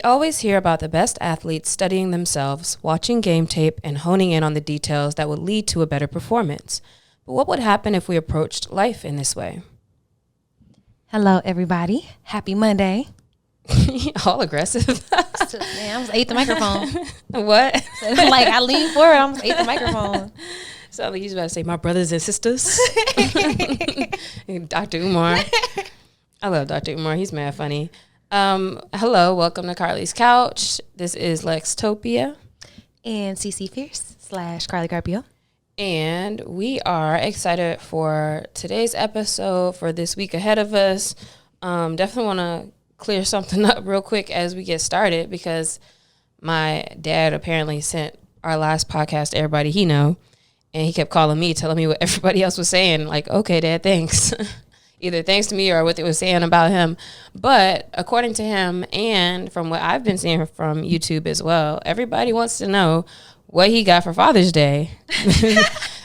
always hear about the best athletes studying themselves, watching game tape, and honing in on the details that would lead to a better performance. But what would happen if we approached life in this way? Hello, everybody. Happy Monday. All aggressive. Man, I almost ate the microphone. What? Like, I leaned forward, I almost ate the microphone. Sound like he's about to say, my brothers and sisters. Dr. Umar. I love Dr. Umar. He's mad funny. Hello, welcome to Carlie's Couch. This is Lextopia. And CC Fierce / Carlie Carpio. And we are excited for today's episode, for this week ahead of us. Definitely want to clear something up real quick as we get started, because my dad apparently sent our last podcast to everybody he know, and he kept calling me, telling me what everybody else was saying. Like, okay, Dad, thanks. Either thanks to me or what they were saying about him. But according to him, and from what I've been seeing from YouTube as well, everybody wants to know what he got for Father's Day.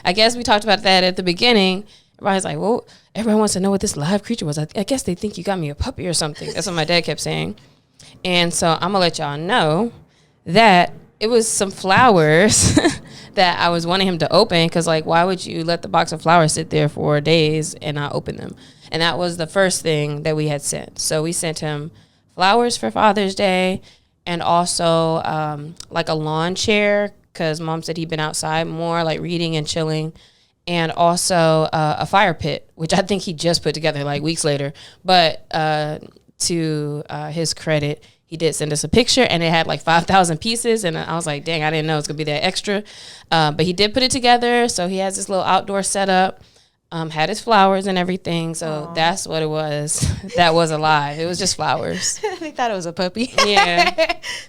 I guess we talked about that at the beginning. Everybody's like, well, everyone wants to know what this live creature was. I guess they think you got me a puppy or something. That's what my dad kept saying. And so I'm going to let y'all know that it was some flowers that I was wanting him to open, because, like, why would you let the box of flowers sit there for days and not open them? And that was the first thing that we had sent. So we sent him flowers for Father's Day, and also like a lawn chair, because Mom said he'd been outside more, like reading and chilling, and also a fire pit, which I think he just put together like weeks later. But to his credit, he did send us a picture, and it had like 5,000 pieces. And I was like, dang, I didn't know it was going to be that extra. But he did put it together. So he has this little outdoor setup, had his flowers and everything. So that's what it was. That was alive. It was just flowers. They thought it was a puppy. Yeah.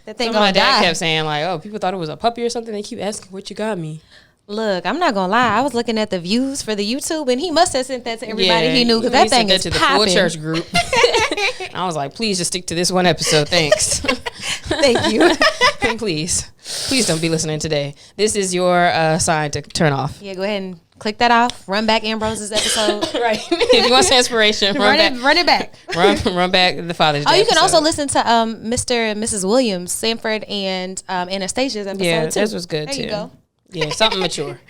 That thing So my gonna dad die. kept saying, like, oh, people thought it was a puppy or something. They keep asking what you got me. Look, I'm not gonna lie. I was looking at the views for the YouTube, and he must have sent that to everybody he knew, because that thing is to the popping. full church group. I was like, please just stick to this one episode. Thanks. Thank you. Please don't be listening today. This is your sign to turn off. Yeah, go ahead and click that off. Run back Ambrose's episode. Right. If you want some inspiration, run it back. Run back the Father's Day. Oh, you can episode. also listen to Mr. and Mrs. Williams, Sanford and Anastasia's episode Yeah, too. this was good there too. You go. Yeah, something mature.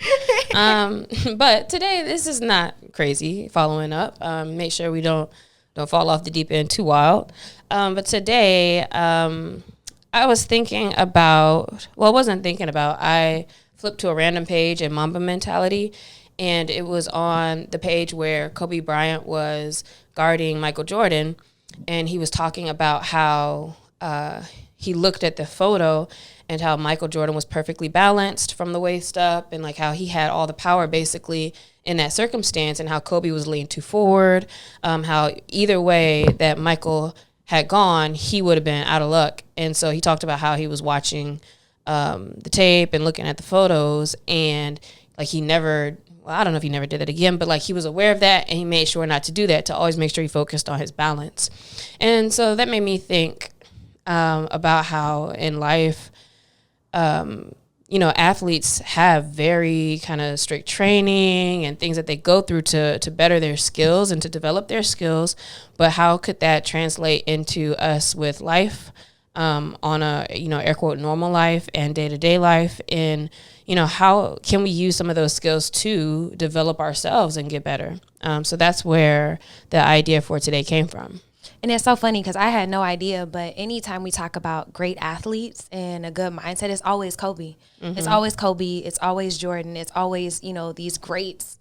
But today, this is not crazy. Following up, make sure we don't fall off the deep end too wild. But today, I was thinking about. Well, I wasn't thinking about. I flipped to a random page in Mamba Mentality, and it was on the page where Kobe Bryant was guarding Michael Jordan, and he was talking about how he looked at the photo and how Michael Jordan was perfectly balanced from the waist up, and like how he had all the power basically in that circumstance, and how Kobe was leaning too forward, how either way that Michael had gone, he would have been out of luck. And so he talked about how he was watching the tape and looking at the photos, and like he never, well, I don't know if he never did it again, but like he was aware of that, and he made sure not to do that, to always make sure he focused on his balance. And so that made me think about how in life, athletes have very kind of strict training and things that they go through to better their skills and to develop their skills. But how could that translate into us with life, on a, air quote, normal life and day-to-day life? And, how can we use some of those skills to develop ourselves and get better? So that's where the idea for today came from. And it's so funny because I had no idea, but anytime we talk about great athletes and a good mindset, it's always Kobe. Mm-hmm. It's always Kobe. It's always Jordan. It's always, these greats,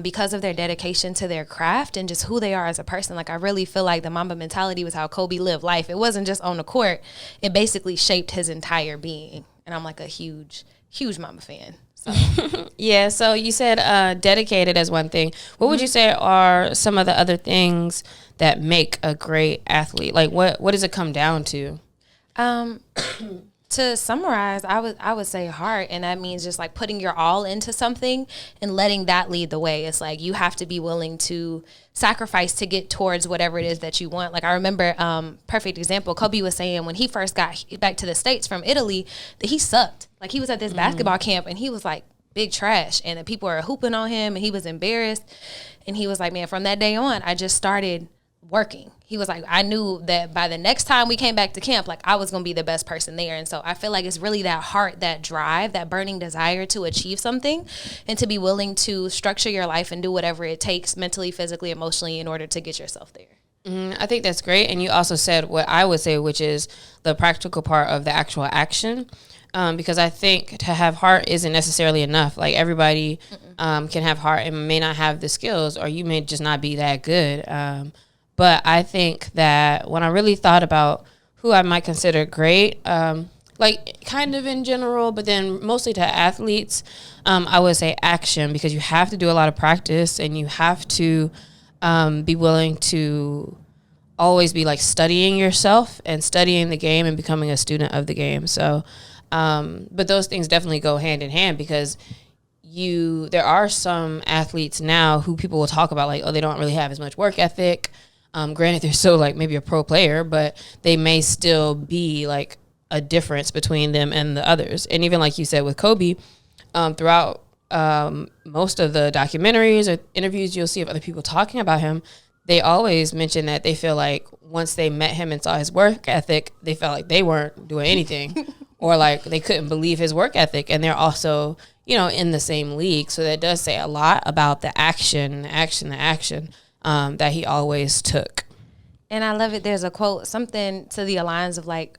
because of their dedication to their craft and just who they are as a person. Like, I really feel like the Mamba mentality was how Kobe lived life. It wasn't just on the court. It basically shaped his entire being. And I'm like a huge, huge Mamba fan. So. Yeah, so you said dedicated as one thing. What would you say are some of the other things that make a great athlete? Like, what does it come down to? To summarize, I would say heart, and that means just like putting your all into something and letting that lead the way. It's like you have to be willing to sacrifice to get towards whatever it is that you want. Like, I remember, perfect example, Kobe was saying when he first got back to the States from Italy that he sucked. Like, he was at this basketball camp and he was like big trash, and the people were hooping on him and he was embarrassed. And he was like, man, from that day on, I just started working. He was like, I knew that by the next time we came back to camp, like I was going to be the best person there. And so I feel like it's really that heart, that drive, that burning desire to achieve something and to be willing to structure your life and do whatever it takes mentally, physically, emotionally in order to get yourself there. I think that's great. And you also said what I would say, which is the practical part of the actual action. Because I think to have heart isn't necessarily enough. Like everybody can have heart and may not have the skills, or you may just not be that good. But I think that when I really thought about who I might consider great, like kind of in general, but then mostly to athletes, I would say action, because you have to do a lot of practice and you have to be willing to always be like studying yourself and studying the game and becoming a student of the game. So, but those things definitely go hand in hand, because there are some athletes now who people will talk about like, oh, they don't really have as much work ethic. Granted, they're still like maybe a pro player, but they may still be like a difference between them and the others. And even like you said with Kobe, throughout most of the documentaries or interviews you'll see of other people talking about him, they always mention that they feel like once they met him and saw his work ethic, they felt like they weren't doing anything or like they couldn't believe his work ethic. And they're also, in the same league. So that does say a lot about the action that he always took. And I love it. There's a quote, something to the lines of like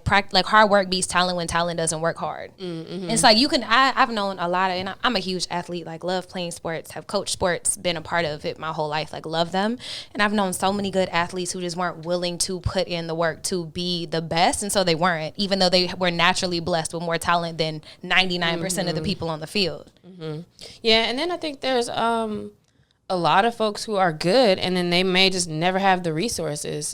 hard work beats talent when talent doesn't work hard. Mm-hmm. It's like I've known a lot of, and I'm a huge athlete, like love playing sports, have coached sports, been a part of it my whole life, like love them. And I've known so many good athletes who just weren't willing to put in the work to be the best. And so they weren't, even though they were naturally blessed with more talent than 99% of the people on the field. Mm-hmm. Yeah. And then I think there's, a lot of folks who are good and then they may just never have the resources.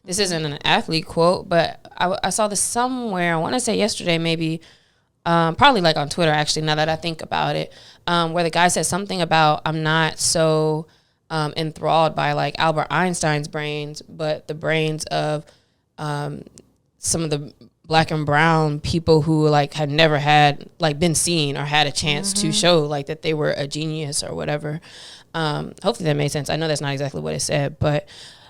This isn't an athlete quote, but I saw this somewhere. I want to say yesterday, maybe, probably like on Twitter, actually, now that I think about it, where the guy said something about, I'm not so enthralled by like Albert Einstein's brains, but the brains of some of the Black and brown people who like had never had like been seen or had a chance to show like that they were a genius or whatever. Hopefully that made sense. I know that's not exactly what it said, but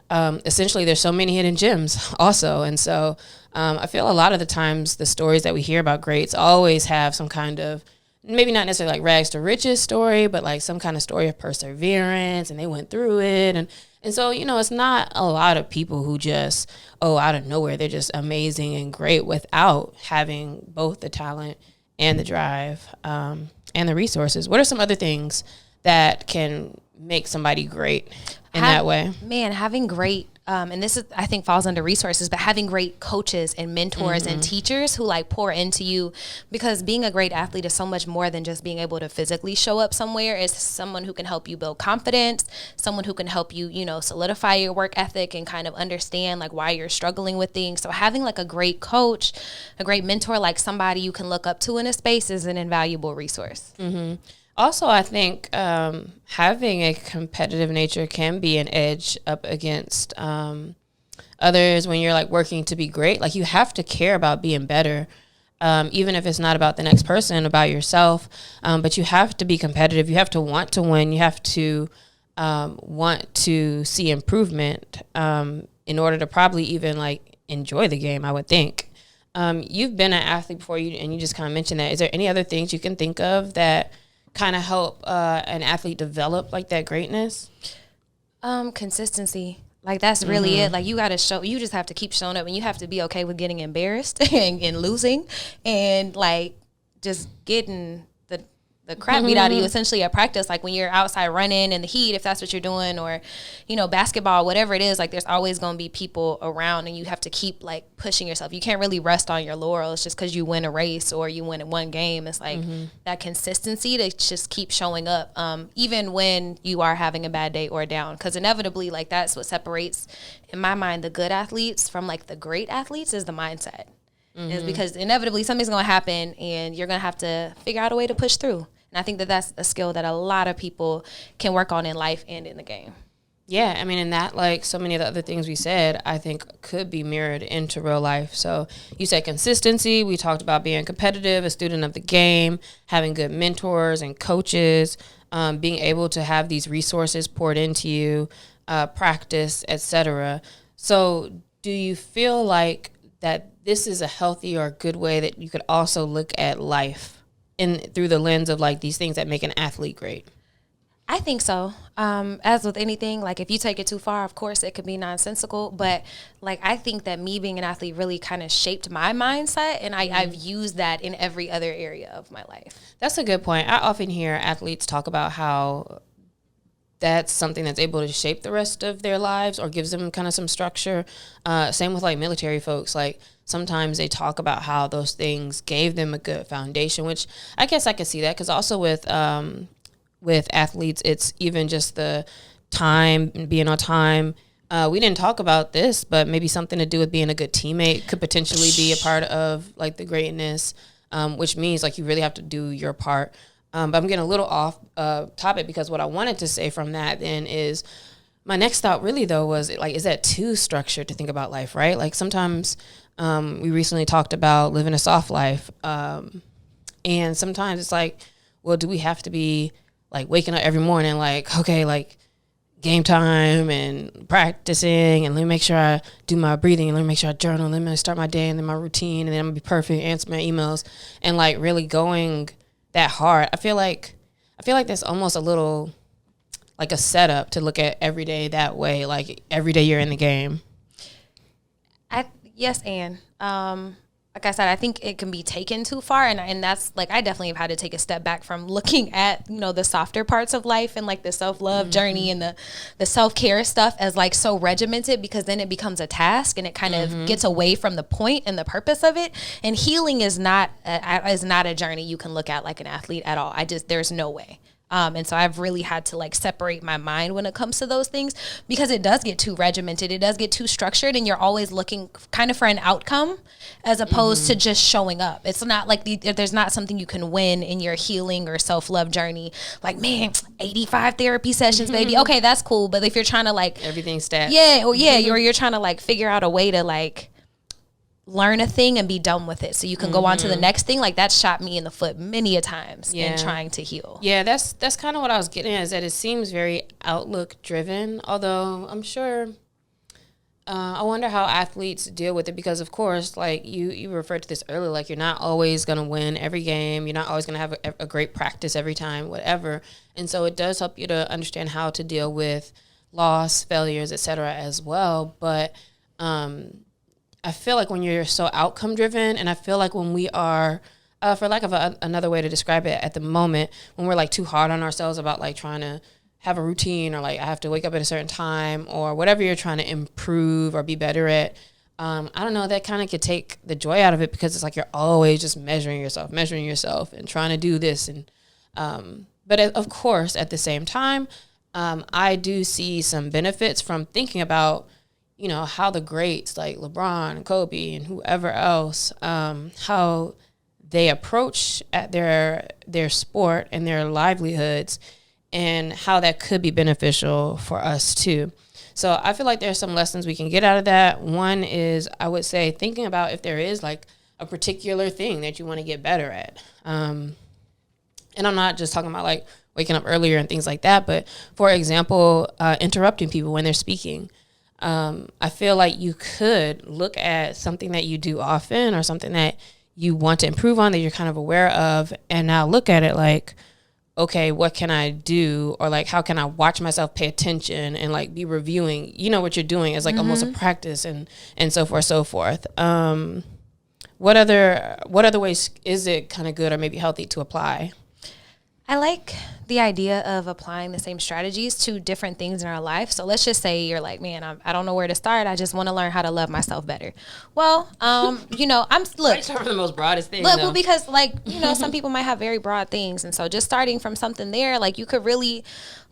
essentially there's so many hidden gems also. And so I feel a lot of the times the stories that we hear about greats always have some kind of, maybe not necessarily like rags to riches story, but like some kind of story of perseverance and they went through it. And so, it's not a lot of people who just, out of nowhere, they're just amazing and great without having both the talent and the drive and the resources. What are some other things that can make somebody great in that way? Man, having great, and this is, I think falls under resources, but having great coaches and mentors and teachers who like pour into you, because being a great athlete is so much more than just being able to physically show up somewhere. It's someone who can help you build confidence, someone who can help you, solidify your work ethic and kind of understand like why you're struggling with things. So having like a great coach, a great mentor, like somebody you can look up to in a space is an invaluable resource. Mm-hmm. Also, I think having a competitive nature can be an edge up against others when you're like working to be great. Like you have to care about being better, even if it's not about the next person, about yourself. But you have to be competitive. You have to want to win. You have to want to see improvement in order to probably even like enjoy the game, I would think. You've been an athlete before, and you just kind of mentioned that. Is there any other things you can think of that kind of help an athlete develop like that greatness? Consistency. Like that's really it. Like you just have to keep showing up, and you have to be okay with getting embarrassed and losing and like just getting the crap beat out of you essentially at practice. Like when you're outside running in the heat, if that's what you're doing, or, basketball, whatever it is, like there's always going to be people around and you have to keep like pushing yourself. You can't really rest on your laurels just because you win a race or you win one game. It's like that consistency to just keep showing up, even when you are having a bad day or down. Because inevitably, like that's what separates, in my mind, the good athletes from like the great athletes is the mindset. Is because inevitably something's going to happen and you're going to have to figure out a way to push through. And I think that that's a skill that a lot of people can work on in life and in the game. Yeah, I mean, and that, like so many of the other things we said, I think could be mirrored into real life. So you said consistency. We talked about being competitive, a student of the game, having good mentors and coaches, being able to have these resources poured into you, practice, etc. So do you feel like that this is a healthy or good way that you could also look at life through the lens of like these things that make an athlete great? I think so. As with anything, like if you take it too far, of course it could be nonsensical. But like I think that me being an athlete really kind of shaped my mindset, and I've used that in every other area of my life. That's a good point. I often hear athletes talk about how that's something that's able to shape the rest of their lives or gives them kind of some structure. Same with like military folks. Like sometimes they talk about how those things gave them a good foundation, which I guess I could see that, because also with athletes, it's even just the time, being on time. We didn't talk about this, but maybe something to do with being a good teammate could potentially be a part of like the greatness, which means like you really have to do your part. But I'm getting a little off topic, because what I wanted to say from that then is my next thought really though was like, is that too structured to think about life, right? Like sometimes we recently talked about living a soft life. And sometimes it's like, well, do we have to be like waking up every morning like, okay, like game time and practicing, and let me make sure I do my breathing, and let me make sure I journal, and let me start my day, and then my routine, and then I'm gonna be perfect, answer my emails, and like really going that hard. I feel like that's almost a little like a setup to look at every day that way, like every day you're in the game. Yes, and like I said, I think it can be taken too far, and that's like I definitely have had to take a step back from looking at the softer parts of life and like the self-love journey and the self-care stuff as like so regimented, because then it becomes a task and it kind of gets away from the point and the purpose of it. And healing is not a journey you can look at like an athlete at all. There's no way. And so I've really had to like separate my mind when it comes to those things, because it does get too regimented. It does get too structured, and you're always looking kind of for an outcome as opposed to just showing up. It's not like there's not something you can win in your healing or self-love journey. Like, man, 85 therapy sessions, baby. Okay, that's cool. But if you're trying to like everything stats. Yeah. Or you're trying to like figure out a way to like learn a thing and be done with it so you can go on to the next thing, like that shot me in the foot many a times in trying to heal. Yeah, that's kind of what I was getting at, is that it seems very outlook driven, although I'm sure I wonder how athletes deal with it, because of course, like you referred to this earlier, like you're not always going to win every game, you're not always going to have a great practice every time, whatever, and so it does help you to understand how to deal with loss, failures, etc. as well. But I feel like when you're so outcome driven, and I feel like when we are, for lack of another way to describe it at the moment, when we're like too hard on ourselves about like trying to have a routine, or like I have to wake up at a certain time, or whatever you're trying to improve or be better at, I don't know, that kind of could take the joy out of it, because it's like you're always just measuring yourself and trying to do this. And but of course, at the same time, I do see some benefits from thinking about how the greats like LeBron and Kobe and whoever else, how they approach at their sport and their livelihoods, and how that could be beneficial for us too. So I feel like there's some lessons we can get out of that. One is, I would say, thinking about if there is like a particular thing that you want to get better at. And I'm not just talking about like waking up earlier and things like that, but for example, interrupting people when they're speaking. I feel like you could look at something that you do often, or something that you want to improve on that you're kind of aware of, and now look at it like, okay, what can I do? Or like, how can I watch myself pay attention and like be reviewing, what you're doing as like almost a practice, and so forth. What other ways is it kind of good or maybe healthy to apply? I like the idea of applying the same strategies to different things in our life. So let's just say you're like, man, I don't know where to start. I just want to learn how to love myself better. Well, I'm look. Start from the most broadest thing. Well, because like some people might have very broad things, and so just starting from something there, like you could really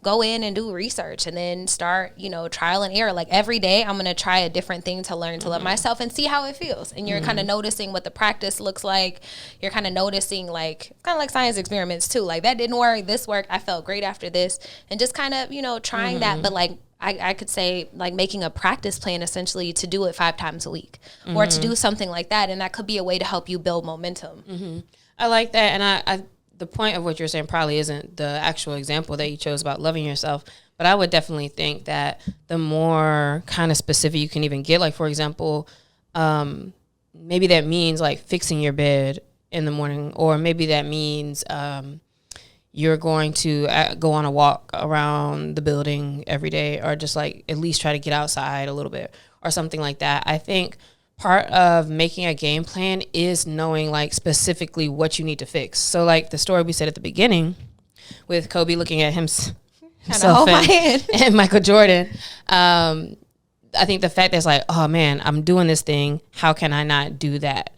go in and do research, and then start trial and error. Like every day, I'm gonna try a different thing to learn to love myself and see how it feels. And you're kind of noticing what the practice looks like. You're kind of noticing like kind of like science experiments too. Like that didn't work. This worked. I felt great after this, and just kind of trying that. But like I could say like making a practice plan essentially to do it 5 times a week, or to do something like that, and that could be a way to help you build momentum. I like that, and I the point of what you're saying probably isn't the actual example that you chose about loving yourself, But I would definitely think that the more kind of specific you can even get, like, for example, maybe that means like fixing your bed in the morning, or maybe that means you're going to go on a walk around the building every day, or just like at least try to get outside a little bit or something like that. I think part of making a game plan is knowing like specifically what you need to fix. So like the story we said at the beginning with Kobe looking at himself and Michael Jordan, I think the fact that it's like, oh man, I'm doing this thing, how can I not do that?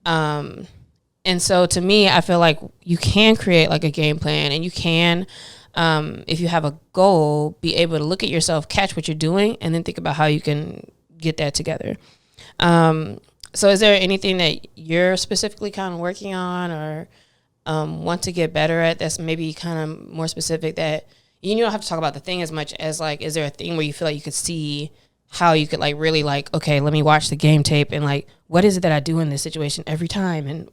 And so to me, I feel like you can create like a game plan, and you can, if you have a goal, be able to look at yourself, catch what you're doing, and then think about how you can get that together. So is there anything that you're specifically kind of working on, or want to get better at, that's maybe kind of more specific, that you don't have to talk about the thing as much as like, is there a thing where you feel like you could see how you could like really like, okay, let me watch the game tape and like, what is it that I do in this situation every time, and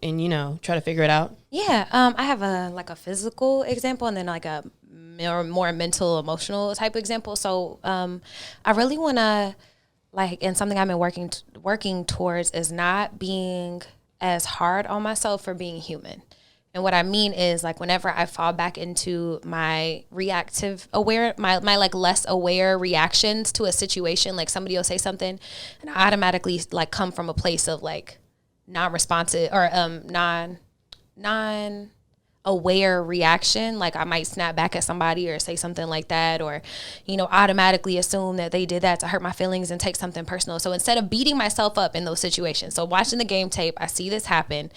try to figure it out? Yeah, I have a physical example, and then like a more mental, emotional type example. So I really want to, like, and something I've been working towards is not being as hard on myself for being human. And what I mean is, like, whenever I fall back into my reactive my like less aware reactions to a situation, like somebody will say something and I automatically like come from a place of like non-responsive or non-aware reaction. Like I might snap back at somebody or say something like that, or, automatically assume that they did that to hurt my feelings and take something personal. So instead of beating myself up in those situations, so watching the game tape, I see this happen,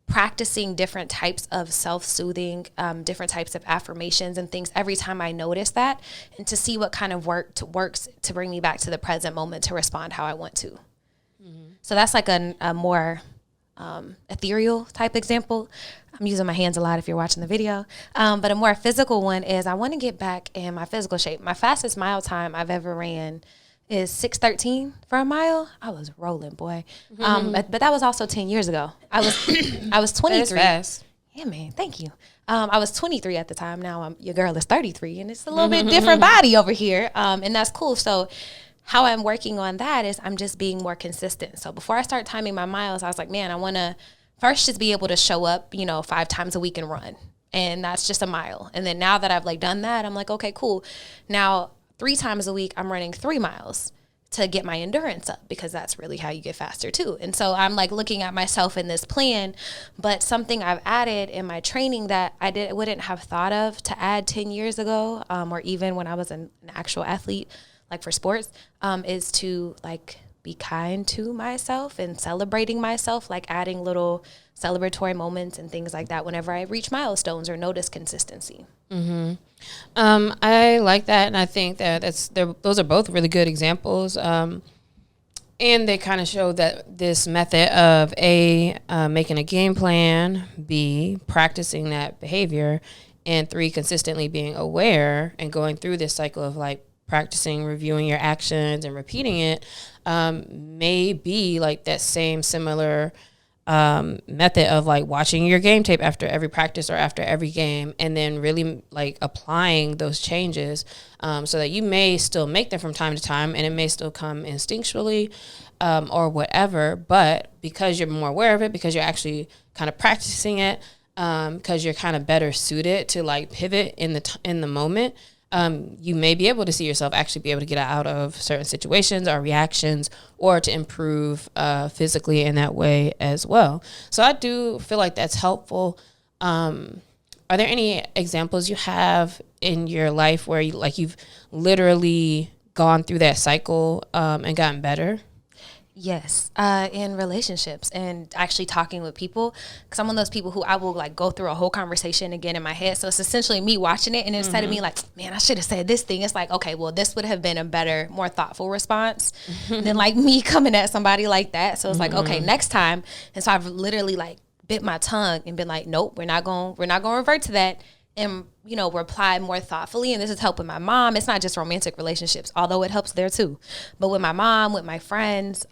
practicing different types of self-soothing, different types of affirmations and things every time I notice that, and to see what kind of works to bring me back to the present moment to respond how I want to. Mm-hmm. So that's like a more ethereal type example. I'm using my hands a lot if you're watching the video. But a more physical one is I want to get back in my physical shape. My fastest mile time I've ever ran is 6:13 for a mile. I was rolling, boy. But that was also 10 years ago. I was 23. That's fast. Yeah, man. Thank you. I was 23 at the time. Now your girl is 33, and it's a little bit different body over here. And that's cool. So how I'm working on that is I'm just being more consistent. So before I start timing my miles, I was like, man, I want to first just be able to show up, 5 times a week and run. And that's just a mile. And then now that I've like done that, I'm like, okay, cool. Now 3 times a week, I'm running 3 miles to get my endurance up, because that's really how you get faster too. And so I'm like looking at myself in this plan, but something I've added in my training that I wouldn't have thought of to add 10 years ago, or even when I was an actual athlete, like for sports, is to like be kind to myself and celebrating myself, like adding little celebratory moments and things like that whenever I reach milestones or notice consistency. Mm-hmm. I like that, and I think that those are both really good examples. And they kind of show that this method of making a game plan, B, practicing that behavior, and 3, consistently being aware and going through this cycle of like practicing, reviewing your actions and repeating it, may be like that same similar method of like watching your game tape after every practice or after every game, and then really like applying those changes, so that you may still make them from time to time, and it may still come instinctually, or whatever, but because you're more aware of it, because you're actually kind of practicing it, because you're kind of better suited to like pivot in the moment, you may be able to see yourself actually be able to get out of certain situations or reactions, or to improve physically in that way as well. So I do feel like that's helpful. Are there any examples you have in your life where you've literally gone through that cycle and gotten better? Yes, in relationships and actually talking with people, because I'm one of those people who I will like go through a whole conversation again in my head. So it's essentially me watching it, and instead of me like, man, I should have said this thing, it's like, okay, well, this would have been a better, more thoughtful response than like me coming at somebody like that. So it's like, okay, next time. And so I've literally like bit my tongue and been like, nope, we're not going to revert to that. And, reply more thoughtfully. And this has helped with my mom. It's not just romantic relationships, although it helps there too. But with my mom, with my friends,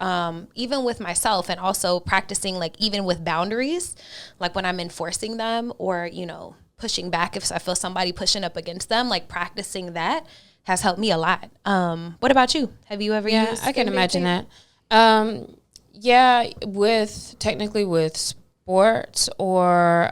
even with myself, and also practicing like even with boundaries, like when I'm enforcing them or, pushing back if I feel somebody pushing up against them, like practicing that has helped me a lot. What about you? Have you ever used I can imagine tape? that. Yeah, with sports or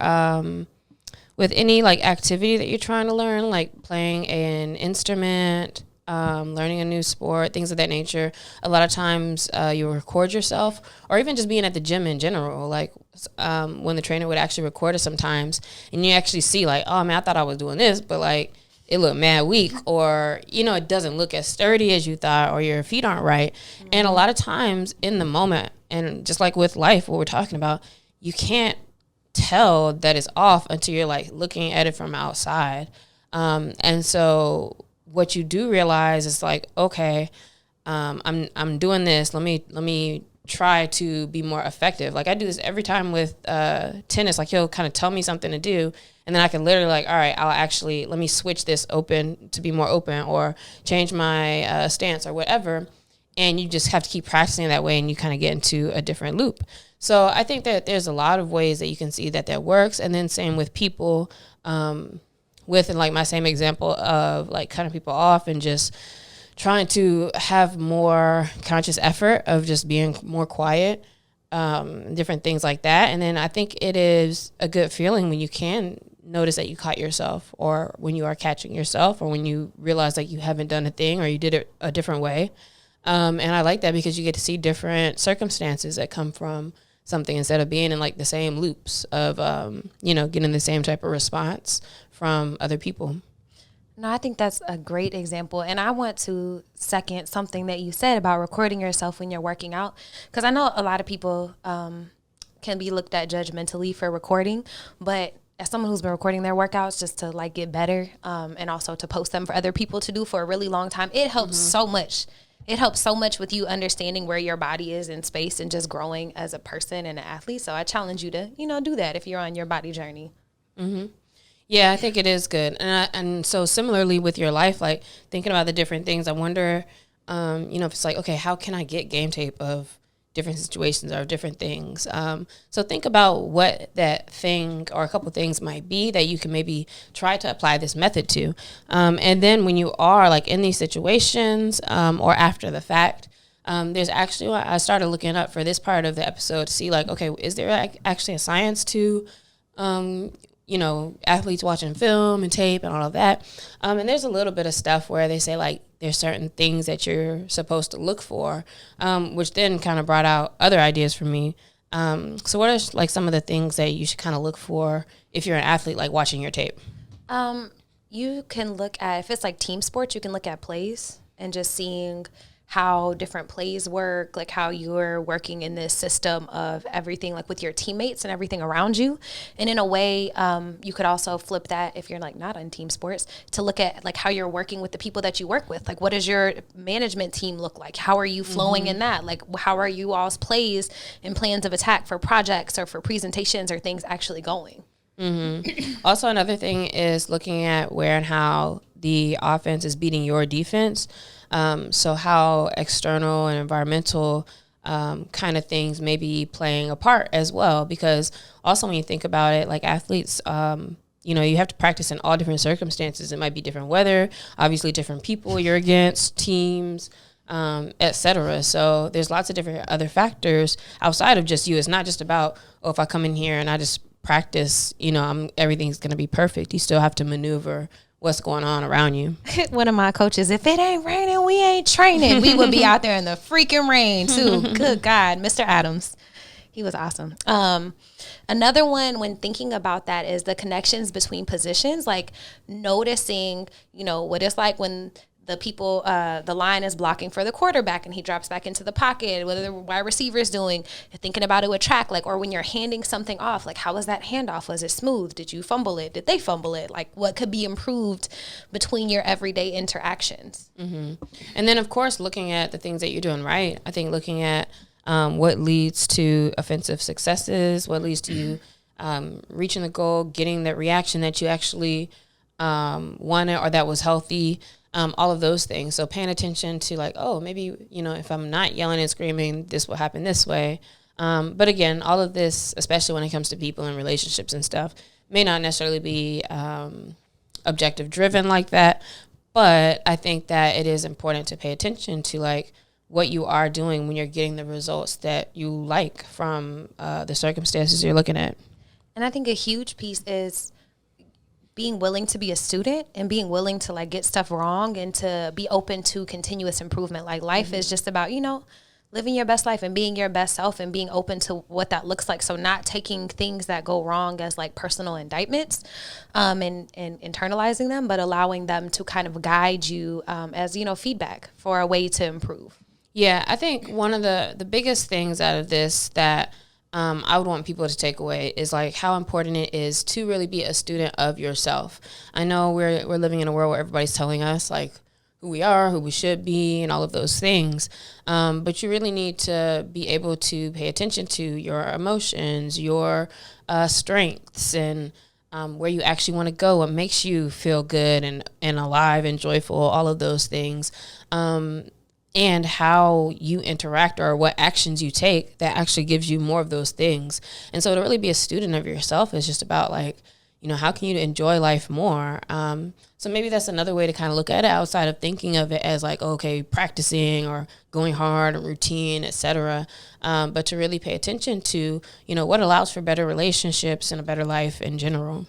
with any like activity that you're trying to learn, like playing an instrument, learning a new sport, things of that nature. A lot of times you record yourself, or even just being at the gym in general, like when the trainer would actually record us sometimes, and you actually see like, oh man, I thought I was doing this, but like it looked mad weak, or it doesn't look as sturdy as you thought, or your feet aren't right. Mm-hmm. And a lot of times in the moment, and just like with life, what we're talking about, you can't tell that it's off until you're like looking at it from outside. And so what you do realize is like, okay, I'm doing this. Let me try to be more effective. Like I do this every time with tennis. Like he'll kind of tell me something to do, and then I can literally like, all right, let me switch this open to be more open, or change my stance or whatever. And you just have to keep practicing that way, and you kind of get into a different loop. So I think that there's a lot of ways that you can see that works. And then same with people, with like my same example of like cutting people off and just trying to have more conscious effort of just being more quiet, different things like that. And then I think it is a good feeling when you can notice that you caught yourself, or when you are catching yourself, or when you realize like you haven't done a thing, or you did it a different way. And I like that because you get to see different circumstances that come from something, instead of being in like the same loops of, getting the same type of response from other people. No, I think that's a great example. And I want to second something that you said about recording yourself when you're working out. Because I know a lot of people can be looked at judgmentally for recording. But as someone who's been recording their workouts just to like get better, and also to post them for other people to do for a really long time, it helps so much. It helps so much with you understanding where your body is in space and just growing as a person and an athlete. So I challenge you to, do that if you're on your body journey. Mm-hmm. Yeah, I think it is good. And so similarly with your life, like thinking about the different things, I wonder, if it's like, okay, how can I get game tape of different situations or different things? So think about what that thing or a couple of things might be that you can maybe try to apply this method to. And then when you are like in these situations, or after the fact, there's actually, I started looking up for this part of the episode to see like, okay, is there actually a science to, athletes watching film and tape and all of that. And there's a little bit of stuff where they say like there's certain things that you're supposed to look for, which then kind of brought out other ideas for me. So what are like some of the things that you should kind of look for if you're an athlete, like watching your tape? You can look at, if it's like team sports, you can look at plays and just seeing how different plays work, like how you're working in this system of everything, like with your teammates and everything around you. And in a way, you could also flip that if you're like not on team sports, to look at like how you're working with the people that you work with. Like, what does your management team look like? How are you flowing in that? Like, how are you all's plays and plans of attack for projects or for presentations or things actually going? Mm-hmm. Also, another thing is looking at where and how the offense is beating your defense. So how external and environmental kind of things may be playing a part as well. Because also when you think about it, like athletes, you have to practice in all different circumstances. It might be different weather, obviously different people you're against, teams, et cetera. So there's lots of different other factors outside of just you. It's not just about, if I come in here and I just practice, everything's going to be perfect. You still have to maneuver what's going on around you. One of my coaches, if it ain't raining, we ain't training. We would be out there in the freaking rain too. Good God, Mr. Adams. He was awesome. Another one when thinking about that is the connections between positions, like noticing, what it's like when the people, the line is blocking for the quarterback and he drops back into the pocket, what the wide receiver is doing, thinking about it with track, like, or when you're handing something off, like, how was that handoff? Was it smooth? Did you fumble it? Did they fumble it? Like, what could be improved between your everyday interactions? Mm-hmm. And then, of course, looking at the things that you're doing right. I think looking at what leads to offensive successes, what leads to you reaching the goal, getting that reaction that you actually wanted or that was healthy. All of those things. So paying attention to like, maybe, if I'm not yelling and screaming, this will happen this way. But again, all of this, especially when it comes to people and relationships and stuff, may not necessarily be objective driven like that. But I think that it is important to pay attention to like what you are doing when you're getting the results that you like from the circumstances you're looking at. And I think a huge piece is being willing to be a student and being willing to like get stuff wrong and to be open to continuous improvement. Like life is just about, living your best life and being your best self and being open to what that looks like. So not taking things that go wrong as like personal indictments and internalizing them, but allowing them to kind of guide you as, feedback for a way to improve. Yeah, I think one of the biggest things out of this that I would want people to take away is like how important it is to really be a student of yourself. I know we're living in a world where everybody's telling us like who we are, who we should be, and all of those things. But you really need to be able to pay attention to your emotions, your strengths, and where you actually want to go, what makes you feel good and alive and joyful, all of those things. And how you interact or what actions you take that actually gives you more of those things. And so to really be a student of yourself is just about like, how can you enjoy life more? So maybe that's another way to kind of look at it outside of thinking of it as like, okay, practicing or going hard and routine, etc. But to really pay attention to, what allows for better relationships and a better life in general.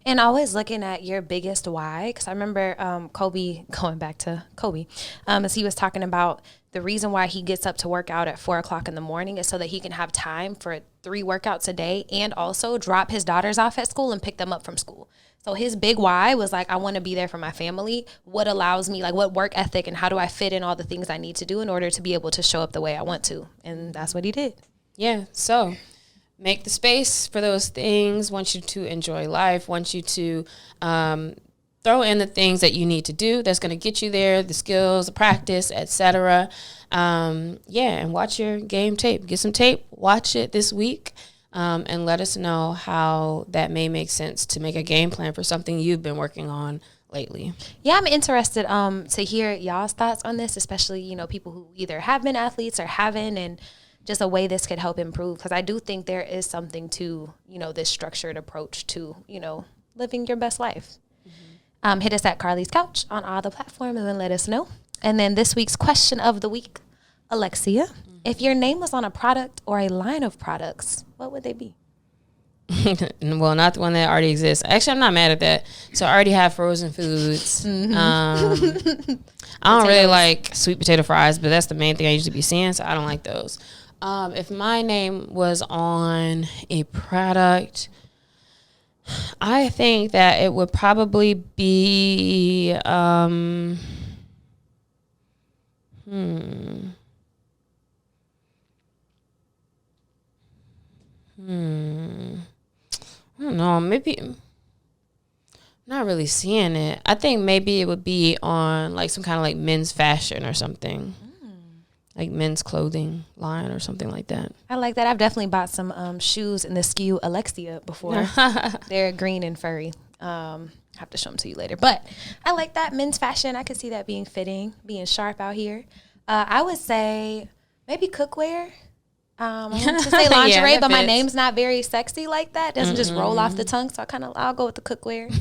And always looking at your biggest why, because I remember Kobe, going back to Kobe, as he was talking about the reason why he gets up to work out at 4 o'clock in the morning is so that he can have time for 3 workouts a day and also drop his daughters off at school and pick them up from school. So his big why was like, I want to be there for my family. What allows me, like what work ethic and how do I fit in all the things I need to do in order to be able to show up the way I want to? And that's what he did. Yeah, so make the space for those things, want you to enjoy life, want you to throw in the things that you need to do that's going to get you there, the skills, the practice, etc. And watch your game tape. Get some tape, watch it this week, and let us know how that may make sense to make a game plan for something you've been working on lately. Yeah, I'm interested to hear y'all's thoughts on this, especially, people who either have been athletes or haven't, and just a way this could help improve, because I do think there is something to, this structured approach to, living your best life. Mm-hmm. Hit us at Carlie's Couch on all the platforms and let us know. And then this week's question of the week, Alexia, if your name was on a product or a line of products, what would they be? Well, not the one that already exists. Actually, I'm not mad at that. So I already have frozen foods. Mm-hmm. I don't really like sweet potato fries, but that's the main thing I usually be seeing, so I don't like those. If my name was on a product, I think that it would probably be I don't know, maybe not really seeing it. I think maybe it would be on like some kind of like men's fashion or something. Like men's clothing line or something like that. I like that. I've definitely bought some shoes in the SKU Alexia before. They're green and furry. I have to show them to you later. But I like that. Men's fashion. I could see that being fitting, being sharp out here. I would say maybe cookware. I want to say lingerie, yeah, but my name's not very sexy like that. It doesn't just roll off the tongue. So I'll go with the cookware.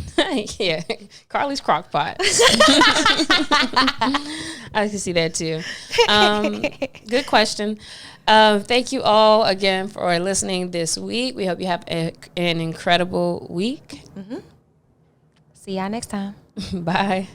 Yeah. Carlie's crock pot. I can see that too. Good question. Thank you all again for listening this week. We hope you have an incredible week. Mm-hmm. See y'all next time. Bye.